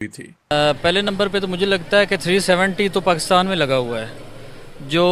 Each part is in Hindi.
थी। पहले नंबर पे तो मुझे लगता है कि 370 तो पाकिस्तान में लगा हुआ है। जो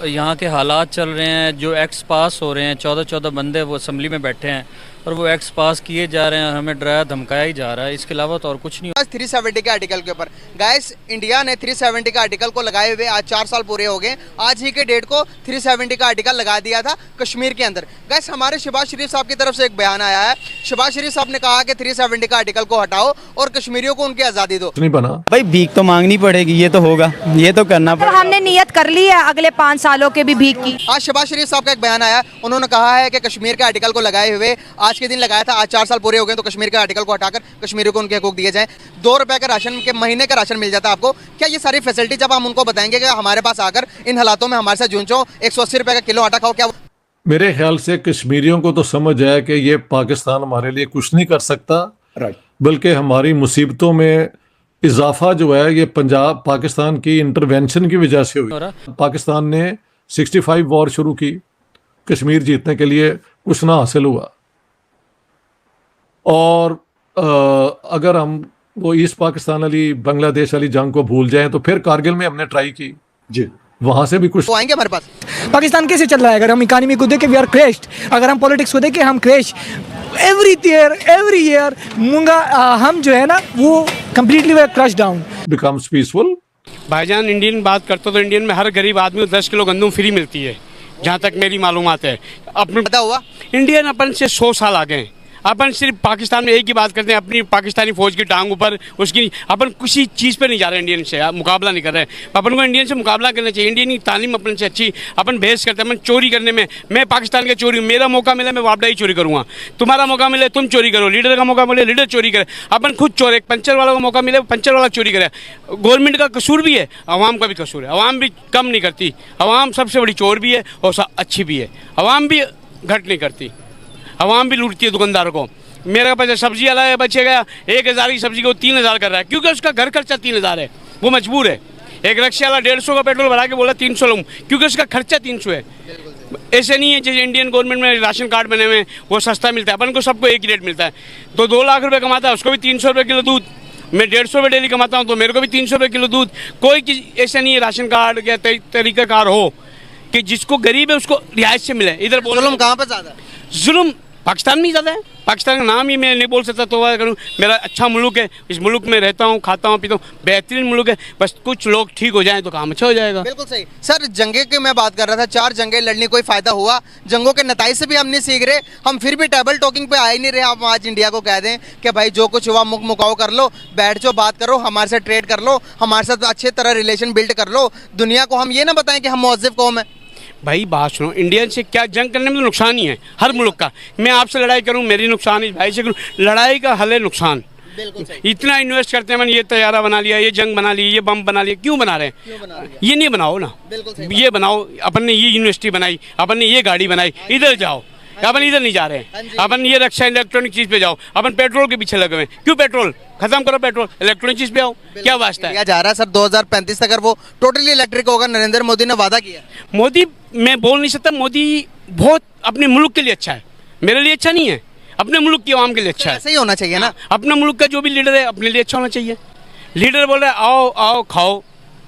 यहाँ के हालात चल रहे हैं, जो एक्ट्स पास हो रहे हैं, 14 बंदे वो असम्बली में बैठे हैं और वो एक्ट्स पास किए जा रहे हैं, हमें डराया धमकाया ही जा रहा है। इसके अलावा तो और कुछ नहीं। 370 के आर्टिकल के ऊपर गाइस, इंडिया ने 370 का आर्टिकल को लगाए हुए आज 4 साल पूरे हो गए। आज ही के डेट को 370 का आर्टिकल लगा दिया था कश्मीर के अंदर। गाइस, हमारे शहबाज शरीफ साहब की तरफ से एक बयान आया है। शहबाज शरीफ साहब ने कहा कि 370 का आर्टिकल को हटाओ और कश्मीरियों को उनकी आज़ादी दो। नहीं बना भाई, भीख तो मांगनी पड़ेगी, ये तो होगा, ये तो करना तो पड़ेगा। हमने नियत कर ली है अगले 5 सालों के भी भीख की। आज शहबाज शरीफ साहब का एक बयान आया, उन्होंने कहा है कि कश्मीर के आर्टिकल को लगाए हुए आज के दिन लगाया था, आज 4 साल पूरे हो गए, तो कश्मीर के आर्टिकल को हटाकर कश्मीरियों को उनके हकूक दिए जाएं। 2 रुपए का राशन के महीने का राशन मिल जाता है आपको। क्या ये सारी फैसिलिटी जब हम उनको बताएंगे कि हमारे पास आकर इन हालातों में हमारे साथ जूझो, 180 रुपए का किलो आटा खाओ, क्या मेरे ख्याल से कश्मीरियों को तो समझ आया कि ये पाकिस्तान हमारे लिए कुछ नहीं कर सकता, बल्कि हमारी मुसीबतों में इजाफा जो है ये पंजाब पाकिस्तान की इंटरवेंशन की वजह से हुई। पाकिस्तान ने 65 वॉर शुरू की, कश्मीर जीतने के लिए कुछ ना हासिल हुआ। और अगर हम वो ईस्ट पाकिस्तान वाली बांग्लादेश वाली जंग को भूल जाएं तो फिर कारगिल में हमने ट्राई की जी, वहां से भी कुछ वो आएंगे हमारे पास। पाकिस्तान कैसे चल रहा है? अगर हम इकानमी को देखें, वी आर क्रैश्ड। अगर हम पॉलिटिक्स को देखें, हम क्रैश। एवरी ईयर मुंगा हम जो है ना वो completely we are crush down. Becomes peaceful. भाईजान, इंडियन बात करते तो इंडियन में हर गरीब आदमी को 10 किलो गंदम फ्री मिलती है, जहाँ तक मेरी मालूमात है। अपने पता हुआ इंडियन अपन से 100 साल आगे हैं। अपन सिर्फ पाकिस्तान में एक ही बात करते हैं, अपनी पाकिस्तानी फौज की टांग ऊपर, उसकी अपन किसी चीज़ पे नहीं जा रहे, इंडियन से मुकाबला नहीं कर रहे। अपन को इंडियन से मुकाबला करना चाहिए। इंडियन की तालीम अपन से अच्छी, अपन बहस करते हैं। अपन चोरी करने में, मैं पाकिस्तान के चोरी, मेरा मौका मिला मैं वापडा ही चोरी करूँगा, तुम्हारा मौका मिले तुम चोरी करो, लीडर का मौका मिले लीडर चोरी करे, अपन खुद चोर। एक पंचर वाला का मौका मिले पंचर वाला चोरी करे। गवर्नमेंट का कसूर भी है, अवाम का भी कसूर है। अवाम भी कम नहीं करती, अवाम सबसे बड़ी चोर भी है और अच्छी भी है। अवाम भी घट नहीं करती, अवाम भी लूटती है दुकानदारों को। मेरा पैसा सब्जी वाला है, बचेगा 1000 की सब्जी को 3000 कर रहा है, क्योंकि उसका घर खर्चा 3000 है, वो मजबूर है। एक रिक्शा वाला 150 का पेट्रोल भरा के बोला 300 लूँ, क्योंकि उसका खर्चा 300 है। ऐसे नहीं है जैसे इंडियन गवर्नमेंट में राशन कार्ड बने हुए वो सस्ता मिलता है, अपन को सबको एक ही रेट मिलता है। तो 2 लाख रुपये कमाता है, उसको भी 300 रुपये किलो दूध। मैं 150 रुपये डेली कमाता हूँ तो मेरे को भी 300 रुपये किलो दूध। कोई चीज़ ऐसा नहीं है राशन कार्ड या तरीक़ाकार हो कि जिसको गरीब है उसको रियायत से मिले। इधर जुल्म कहाँ पर ज़्यादा है? जुल्म पाकिस्तान में ही ज़्यादा है। पाकिस्तान का नाम ही मैं नहीं बोल सकता, तो करूँ मेरा अच्छा मुल्क है, इस मुल्क में रहता हूँ, खाता हूँ, पीता हूँ, बेहतरीन मुल्क है। बस कुछ लोग ठीक हो जाएं तो काम अच्छा हो जाएगा। बिल्कुल सही सर। जंगे की मैं बात कर रहा था, 4 जंगे लड़ने कोई फायदा हुआ? जंगों के नताइज से भी हम नहीं सीख रहे, हम फिर भी टेबल टॉकिंग पे आ ही नहीं रहे। आप आज इंडिया को कह दें कि भाई जो कुछ हुआ मुक मुकाओ कर लो, बैठ जाओ, बात करो, हमारे साथ ट्रेड कर लो, हमारे साथ अच्छे तरह रिलेशन बिल्ड कर लो। दुनिया को हम ये ना बताएं कि हम मुअज़्ज़िफ़ कौम है। भाई बात सुनो, इंडियन से क्या जंग करने में तो नुकसान ही है हर मुल्क का। मैं आपसे लड़ाई करूं मेरी नुकसान है, भाई से करूं लड़ाई का हल है नुकसान। इतना इन्वेस्ट करते हैं, मैंने ये तैयारा बना लिया, ये जंग बना ली, ये बम बना लिया, क्यों बना रहे हैं? ये नहीं बनाओ ना, ये बनाओ। अपन ने ये यूनिवर्सिटी बनाई, अपन ने ये गाड़ी बनाई, इधर जाओ। अपन इधर नहीं जा रहे हैं, अपन ये रक्षा इलेक्ट्रॉनिक चीज़ पे जाओ। अपन पेट्रोल के पीछे लगे हुए हैं, क्यों? पेट्रोल खत्म करो, पेट्रोल इलेक्ट्रॉनिक चीज़ पे आओ, क्या वास्ता है? जा रहा है सर 2035 तक वो टोटली इलेक्ट्रिक होगा। नरेंद्र मोदी ने वादा किया। मोदी मैं बोल नहीं सकता, मोदी बहुत अपने मुल्क के लिए अच्छा है, मेरे लिए अच्छा नहीं है, अपने मुल्क की आवाम के लिए अच्छा है। ऐसा ही होना चाहिए ना। अपने मुल्क का जो भी लीडर है अपने लिए अच्छा होना चाहिए। लीडर बोल रहा है आओ आओ खाओ।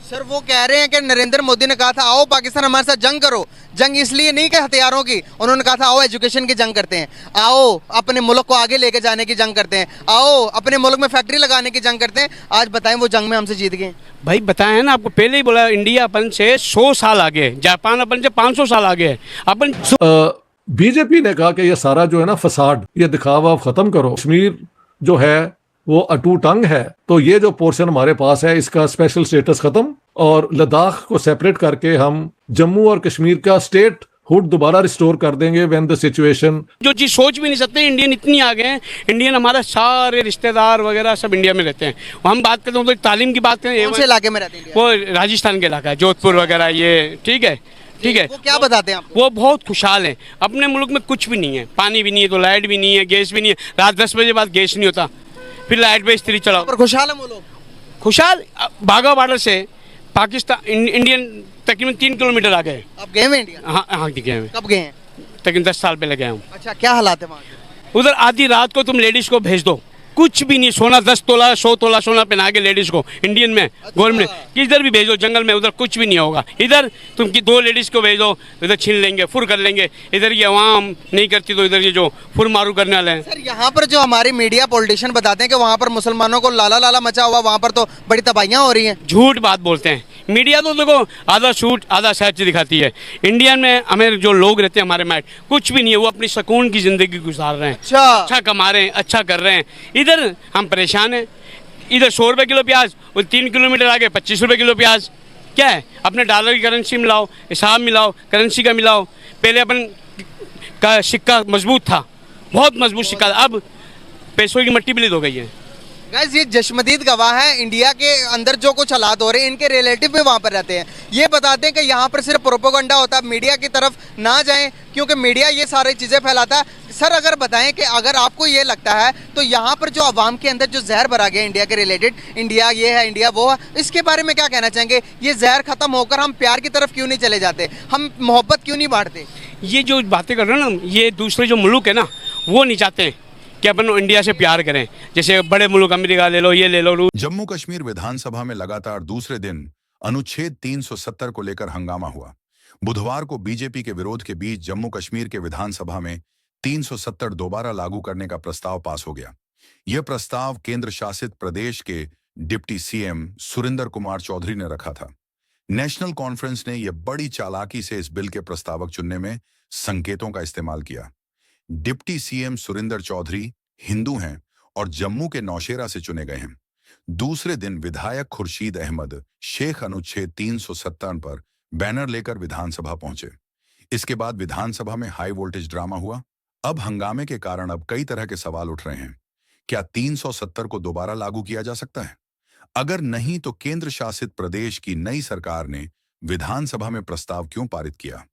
सर वो कह रहे हैं कि नरेंद्र मोदी ने कहा था आओ पाकिस्तान हमारे साथ जंग करो। जंग इसलिए नहीं कि हथियारों की, उन्होंने कहा था आओ एजुकेशन की जंग करते हैं, आओ अपने मुल्क को आगे लेके जाने की जंग करते हैं, आओ अपने मुल्क में फैक्ट्री लगाने की जंग करते हैं। आज बताएं वो जंग में हमसे जीत गए। भाई बताएं ना, आपको पहले ही बोला इंडिया अपन से 100 साल आगे है, जापान अपन से 500 साल आगे है। अपन बीजेपी ने कहा कि ये सारा जो है ना फसाड, ये दिखावा खत्म करो, कश्मीर जो है वो अटूट अंग है, तो ये जो पोर्शन हमारे पास है इसका स्पेशल स्टेटस खत्म और लद्दाख को सेपरेट करके हम जम्मू और कश्मीर का स्टेट हुड दोबारा रिस्टोर कर देंगे व्हेन द सिचुएशन। जो चीज़ सोच भी नहीं सकते, इंडियन इतनी आगे हैं। इंडियन हमारा सारे रिश्तेदार वगैरह सब इंडिया में रहते हैं। हम बात करते हैं तो तालीम की बात करें, कौन से इलाके में रहते हैं? वो राजस्थान के इलाका है, जोधपुर वगैरह, ये ठीक है ठीक है। वो क्या बताते हैं आपको? वो बहुत खुशहाल हैं। अपने मुल्क में कुछ भी नहीं है, पानी भी नहीं है तो लाइट भी नहीं है, गैस भी नहीं है। रात 10 बजे बाद गैस नहीं होता, फिर लाइट पे स्त्री चलाओ। पर खुशहाल है वो लोग। खुशहाल बाघा बॉर्डर से पाकिस्तान इंडियन तकरीबन 3 किलोमीटर आ गए। आप गए हैं इंडिया? हाँ हाँ गए हैं, कब गए हैं? तकरीबन 10 साल पहले गया हूँ। अच्छा, क्या हालात है वहाँ के? उधर आधी रात को तुम लेडीज़ को भेज दो, कुछ भी नहीं, सोना 10 तोला 100 तोला सोना पहना के लेडीज को इंडियन में गवर्नमेंट किधर भी भेजो, जंगल में उधर कुछ भी नहीं होगा। इधर तुम की 2 लेडीज को भेजो, इधर छीन लेंगे, फुर कर लेंगे। इधर ये आवाम नहीं करती तो इधर ये जो फुर मारू करने वाले हैं। सर यहाँ पर जो हमारी मीडिया पॉलिटिशियन बताते हैं कि वहाँ पर मुसलमानों को लाला लाला मचा हुआ, वहाँ पर तो बड़ी तबाहियाँ हो रही हैं। झूठ बात बोलते हैं मीडिया, तो देखो आधा झूठ आधा सच दिखाती है। इंडिया में हमें जो लोग रहते हैं हमारे मैट कुछ भी नहीं है, वो अपनी सुकून की ज़िंदगी गुजार रहे हैं, अच्छा कमा रहे हैं, अच्छा कर रहे हैं। इधर हम परेशान हैं। इधर 100 रुपये किलो प्याज और 3 किलोमीटर आगे 25 रुपये किलो प्याज। क्या है, अपने डॉलर की करेंसी मिलाओ, हिसाब मिलाओ, करेंसी का मिलाओ। पहले अपन का सिक्का मजबूत था, बहुत मजबूत सिक्का, अब पैसों की मट्टी बिलीद हो गई है। गाइस ये जशमदीद गवाह है, इंडिया के अंदर जो कुछ हालात हो रहे हैं, इनके रिलेटिव भी वहाँ पर रहते हैं। ये बताते हैं कि यहाँ पर सिर्फ प्रोपोगंडा होता है, मीडिया की तरफ ना जाएं क्योंकि मीडिया ये सारी चीज़ें फैलाता है। सर अगर बताएं कि अगर आपको ये लगता है तो यहाँ पर जो आवाम के अंदर जो जहर भरा गया इंडिया के रिलेटेड, इंडिया ये है, इंडिया वो है, इसके बारे में क्या कहना चाहेंगे? ये जहर खत्म होकर हम प्यार की तरफ क्यों नहीं चले जाते, हम मोहब्बत क्यों नहीं बांटते? ये जो बातें कर रहे हैं ना, ये दूसरे जो मुल्क है ना, वो नहीं चाहते कि अपन इंडिया से प्यार करें। जैसे बड़े मुल्क अमेरिका ले लो, ये ले लो। जम्मू कश्मीर विधानसभा में लगातार दूसरे दिन अनुच्छेद 370 को लेकर हंगामा हुआ। बुधवार को बीजेपी के विरोध के बीच जम्मू कश्मीर के विधानसभा में 370 दोबारा लागू करने का प्रस्ताव पास हो गया। यह प्रस्ताव केंद्र शासित प्रदेश के डिप्टी सीएम सुरिंदर कुमार चौधरी ने रखा था। नेशनल कॉन्फ्रेंस ने यह बड़ी चालाकी से इस बिल के प्रस्तावक चुनने में संकेतों का इस्तेमाल किया। डिप्टी सीएम सुरिंदर चौधरी हिंदू हैं और जम्मू के नौशेरा से चुने गए हैं। दूसरे दिन विधायक खुर्शीद अहमद शेख अनुच्छेद 370 पर बैनर लेकर विधानसभा पहुंचे। इसके बाद विधानसभा में हाई वोल्टेज ड्रामा हुआ। अब हंगामे के कारण अब कई तरह के सवाल उठ रहे हैं। क्या 370 को दोबारा लागू किया जा सकता है? अगर नहीं तो केंद्र शासित प्रदेश की नई सरकार ने विधानसभा में प्रस्ताव क्यों पारित किया?